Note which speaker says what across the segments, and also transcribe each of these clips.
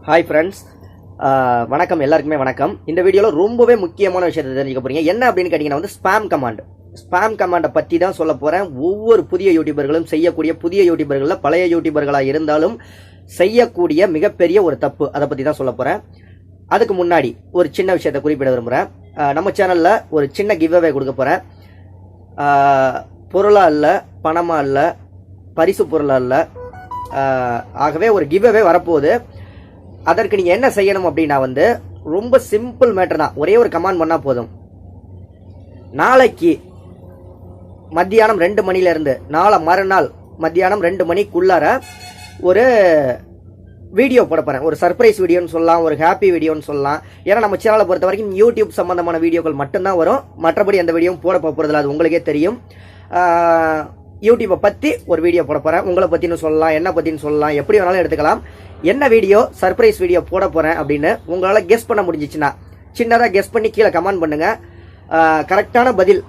Speaker 1: Hi friends, வணக்கம் எல்லாருக்குமே வணக்கம். இந்த வீடியோல ரொம்பவே முக்கியமான விஷயத்தை தெரிஞ்சுக்க போறீங்க. என்ன அப்படின்னு கேட்டீங்கன்னா வந்து ஸ்பாம் கமாண்டை பத்தி தான் சொல்ல போறேன். ஒவ்வொரு புதிய யூடியூபர்களும் செய்யக்கூடிய புதிய யூடியூபர்கள்ல பழைய யூடியூபர்களா இருந்தாலும் செய்யக்கூடிய மிகப்பெரிய ஒரு தப்பு, அதை பத்தி தான் சொல்ல போறேன். அதுக்கு முன்னாடி ஒரு சின்ன விஷயத்தை குறிப்பிட விரும்புறேன். நம்ம சேனல்ல ஒரு சின்ன கிவ்அவே கொடுக்க போறேன். பொருளா இல்ல, பணமா இல்ல, பரிசு பொருளா இல்ல, ஆகவே ஒரு கிவ்அவே வரப்போகுது. அதற்கு நீங்க என்ன செய்யணும் அப்படின்னா வந்து ரொம்ப சிம்பிள் மேட்டர் தான். ஒரே ஒரு கமாண்ட் பண்ணா போதும். நாளைக்கு மத்தியானம் 2 மணில இருந்து நாளை மறுநாள் மத்தியானம் 2 மணிக்குள்ளார ஒரு வீடியோ போட போறேன். ஒரு சர்ப்ரைஸ் வீடியோன்னு சொல்லலாம், ஒரு ஹாப்பி வீடியோன்னு சொல்லலாம். ஏன்னா நம்ம சேனலை பொறுத்த வரைக்கும் யூடியூப் சம்பந்தமான வீடியோக்கள் மட்டும்தான் வரும். மற்றபடி எந்த வீடியோவும் போட போறதில்ல, அது உங்களுக்கே தெரியும். யூடியூப்பை பற்றி ஒரு வீடியோ போட போகிறேன். உங்களை பற்றினு சொல்லலாம், என்ன பற்றினு சொல்லலாம், எப்படி வேணாலும் எடுத்துக்கலாம். என்ன வீடியோ, சர்ப்ரைஸ் வீடியோ போட போகிறேன் அப்படின்னு உங்களால் கெஸ் பண்ண முடிஞ்சிச்சுன்னா சின்னதாக கெஸ் பண்ணி கீழே கமெண்ட் பண்ணுங்கள். கரெக்டான பதில்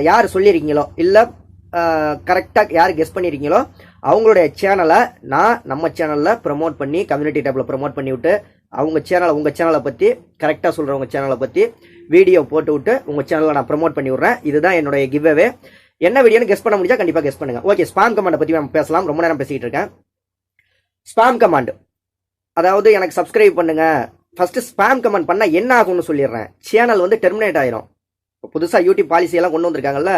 Speaker 1: யார் சொல்லியிருக்கீங்களோ இல்லை கரெக்டாக யார் கெஸ் பண்ணியிருக்கீங்களோ அவங்களுடைய சேனலை நம்ம சேனலில் ப்ரமோட் பண்ணி கம்யூனிட்டி டேப்பில் ப்ரமோட் பண்ணி விட்டு உங்கள் சேனலை பற்றி கரெக்டாக சொல்கிறவங்க சேனலை பற்றி வீடியோ போட்டு விட்டு உங்கள் சேனலை நான் ப்ரமோட் பண்ணி விட்றேன். இதுதான் என்னுடைய கிவ்அவே. என்ன வீடியோன்னு கெஸ் பண்ண முடிஞ்சா கண்டிப்பாக கெஸ் பண்ணுங்க. ஓகே, ஸ்பாம் கமாண்டை பற்றி நம்ம பேசலாம். ரொம்ப நேரம் பேசிக்கிட்டு இருக்கேன். ஸ்பாம் கமாண்ட், அதாவது எனக்கு சப்ஸ்கிரைப் பண்ணுங்க. ஃபர்ஸ்ட் ஸ்பாம் கமாண்ட் பண்ணா என்ன ஆகும்னு சொல்லிடுறேன். சேனல் வந்து டெர்மினேட் ஆயிரும். புதுசாக யூடியூப் பாலிசி எல்லாம் கொண்டு வந்திருக்காங்கல்ல,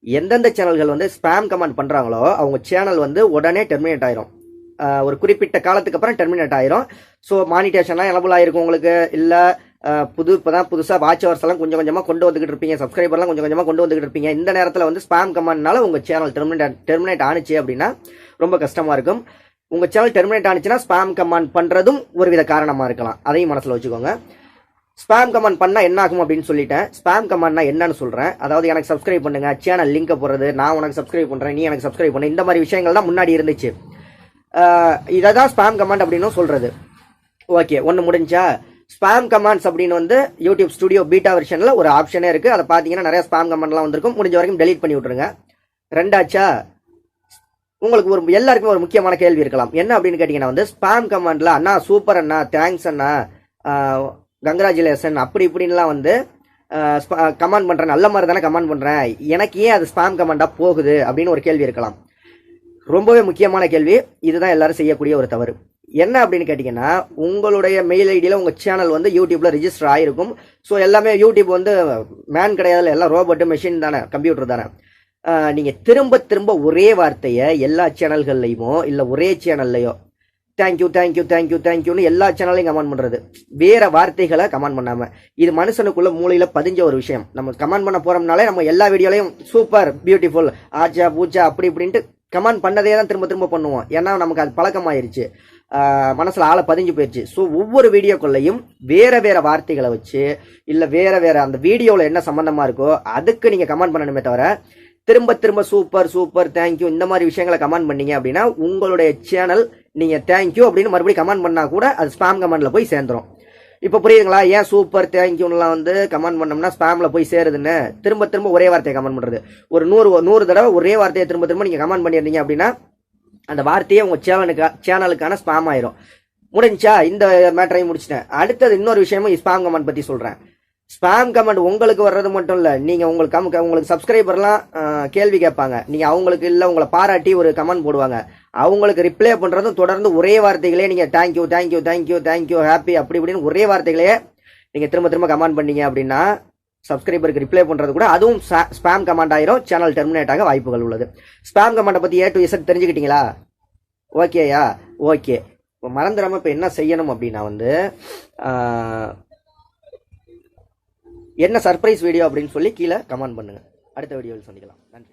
Speaker 1: எந்தெந்த சேனல்கள் வந்து ஸ்பாம் கமாண்ட் பண்றாங்களோ அவங்க சேனல் வந்து உடனே டெர்மினேட் ஆயிரும். ஒரு குறிப்பிட்ட காலத்துக்கு அப்புறம் டெர்மினேட் ஆயிரும். ஸோ மானிட்டேஷன்லாம் எனபிள் ஆயிருக்கும் உங்களுக்கு. இல்லை இப்போதான் புதுசாக வாட்ச் ஹவர்ஸ் எல்லாம் கொஞ்சம் கொஞ்சமாக கொண்டு வந்துகிட்டு இருப்பீங்க, சப்ஸ்கிரைபர்லாம் கொஞ்சம் கொஞ்சமாக கொண்டு வந்துகிட்டு இருப்பீங்க. இந்த நேரத்தில் வந்து ஸ்பாம் கமாண்ட்னால உங்கள் சேனல் டெர்மினேட் ஆனிச்சு அப்படின்னா ரொம்ப கஷ்டமாக இருக்கும். உங்கள் சேனல் டெர்மினேட் ஆனிச்சுன்னா ஸ்பாம் கமாண்ட் பண்ணுறதும் ஒரு வித காரணமாக இருக்கலாம். அதையும் மனசில் வச்சுக்கோங்க. ஸ்பாம் கமாண்ட் பண்ணால் என்ன ஆகும் அப்படின்னு சொல்லிட்டேன். ஸ்பாம் கமாண்ட்னா என்னன்னு சொல்கிறேன். அதாவது எனக்கு சப்ஸ்கிரைப் பண்ணுங்க, சேனல் லிங்கை போடுறது, நான் உனக்கு சப்ஸ்கிரைப் பண்ணுறேன், நீ எனக்கு சப்ஸ்கிரைப் பண்ண, இந்த மாதிரி விஷயங்கள் தான் முன்னாடி இருந்துச்சு. இதை தான் ஸ்பாம் கமாண்ட் அப்படின்னு சொல்கிறது. ஓகே, ஒன்று முடிஞ்சா. ஸ்பாம் கமாண்ட்ஸ் அப்படின்னு வந்து யூடியூப் ஸ்டுடியோ பீட்டா வெர்ஷனில் ஒரு ஆப்ஷனே இருக்குது. அதை பார்த்தீங்கன்னா நிறைய ஸ்பாம் கமாண்ட்லாம் வந்திருக்கும். முடிஞ்ச வரைக்கும் டெலீட் பண்ணி விட்ருங்க. ரெண்டாச்சா, உங்களுக்கு எல்லாருக்குமே ஒரு முக்கியமான கேள்வி இருக்கலாம். என்ன அப்படின்னு கேட்டிங்கன்னா வந்து ஸ்பாம் கமாண்டில் அண்ணா சூப்பர் அண்ணா, தேங்க்ஸ் அண்ணா, கங்க்ராச்சுலேஷன் அப்படி இப்படின்லாம் வந்து கமெண்ட் பண்ணுறேன், நல்ல மாதிரி தானே கமெண்ட் பண்ணுறேன், எனக்கு ஏன் அது ஸ்பாம் கமெண்டாக போகுது அப்படின்னு ஒரு கேள்வி இருக்கலாம். ரொம்பவே முக்கியமான கேள்வி. இதுதான் எல்லாரும் செய்யக்கூடிய ஒரு தவறு. என்ன அப்படின்னு கேட்டிங்கன்னா, உங்களுடைய மெயில் ஐடியில் உங்கள் சேனல் வந்து யூடியூப்பில் ரிஜிஸ்டர் ஆகிருக்கும். ஸோ எல்லாமே யூடியூப் வந்து மேன் கிடையாது, எல்லாம் ரோபோட்டு மெஷின் தானே, கம்ப்யூட்டர் தானே. நீங்கள் திரும்ப திரும்ப ஒரே வார்த்தையை எல்லா சேனல்கள்லையுமோ இல்லை ஒரே சேனல்லையோ தேங்க்யூ தேங்க்யூ தேங்க்யூ தேங்க்யூன்னு எல்லா சேனல்லையும் கமெண்ட் பண்ணுறது, வேற வார்த்தைகளை கமெண்ட் பண்ணாமல். இது மனுஷனுக்குள்ள மூளையில் பதிஞ்ச ஒரு விஷயம். நம்ம கமெண்ட் பண்ண போகிறோம்னாலே நம்ம எல்லா வீடியோலையும் சூப்பர், பியூட்டிஃபுல், ஆச்சா பூச்சா அப்படி இப்படின்ட்டு கமெண்ட் பண்ணதே தான் திரும்ப திரும்ப பண்ணுவோம். ஏன்னா நமக்கு அது பழக்கமாயிருச்சு, மனசில் ஆளை பதிஞ்சு போயிடுச்சு. ஸோ ஒவ்வொரு வீடியோக்குள்ளையும் வேற வார்த்தைகளை வச்சு இல்லை வேற அந்த வீடியோவில் என்ன சம்மந்தமாக இருக்கோ அதுக்கு நீங்கள் கமெண்ட் பண்ணணுமே தவிர திரும்ப திரும்ப சூப்பர் சூப்பர் தேங்க்யூ இந்த மாதிரி விஷயங்களை கமெண்ட் பண்ணீங்க அப்படின்னா உங்களுடைய சேனல் நீங்கள் தேங்க்யூ அப்படின்னு மறுபடியும் கமெண்ட் பண்ணால் கூட அது ஸ்பாம் கமெண்டில் போய் சேர்ந்துடும். இப்போ புரியுதுங்களா ஏன் சூப்பர் தேங்க்யூலாம் வந்து கமெண்ட் பண்ணோம்னா ஸ்பாமில் போய் சேருதுன்னு? திரும்ப திரும்ப ஒரே வார்த்தையை கமெண்ட் பண்ணுறது. ஒரு 100 தடவை ஒரே வார்த்தையை திரும்ப திரும்ப நீங்கள் கமெண்ட் பண்ணியிருந்தீங்க அப்படின்னா அந்த வார்த்தையே உங்கள் சேனலுக்கான ஸ்பாம் ஆயிரும். முடிஞ்சா இந்த மேட்டரையும் முடிச்சிட்டேன். அடுத்தது இன்னொரு விஷயமும் ஸ்பாம் கமெண்ட் பற்றி சொல்கிறேன். ஸ்பாம் கமெண்ட் உங்களுக்கு வர்றது மட்டும் இல்லை, நீங்கள் உங்களுக்கு சப்ஸ்கிரைபர்லாம் கேள்வி கேட்பாங்க, நீங்கள் அவங்களுக்கு இல்லை உங்களை பாராட்டி ஒரு கமெண்ட் போடுவாங்க, அவங்களுக்கு ரிப்ளை பண்ணுறதும் தொடர்ந்து ஒரே வார்த்தைகளே நீங்கள் thank you thank you thank you thank you happy அப்படி இப்படின்னு ஒரே வார்த்தைகளே நீங்கள் திரும்ப திரும்ப கமெண்ட் பண்ணீங்க அப்படின்னா சப்ஸ்கிரைபருக்கு ரிப்ளை பண்ணுறது கூட அதுவும் ஸ்பாம் கமெண்ட் ஆயிரும். சேனல் டெர்மினேட் ஆக வாய்ப்புகள் உள்ளது. ஸ்பாம் கமெண்ட்டை பற்றி A to Z தெரிஞ்சுக்கிட்டீங்களா? ஓகேயா? ஓகே, இப்போ மறந்துடாமல் இப்போ என்ன செய்யணும் அப்படின்னா வந்து என்ன சர்ப்ரைஸ் வீடியோ அப்படின்னு சொல்லி கீழே கமெண்ட் பண்ணுங்கள். அடுத்த வீடியோவில் சந்திக்கலாம். நன்றி.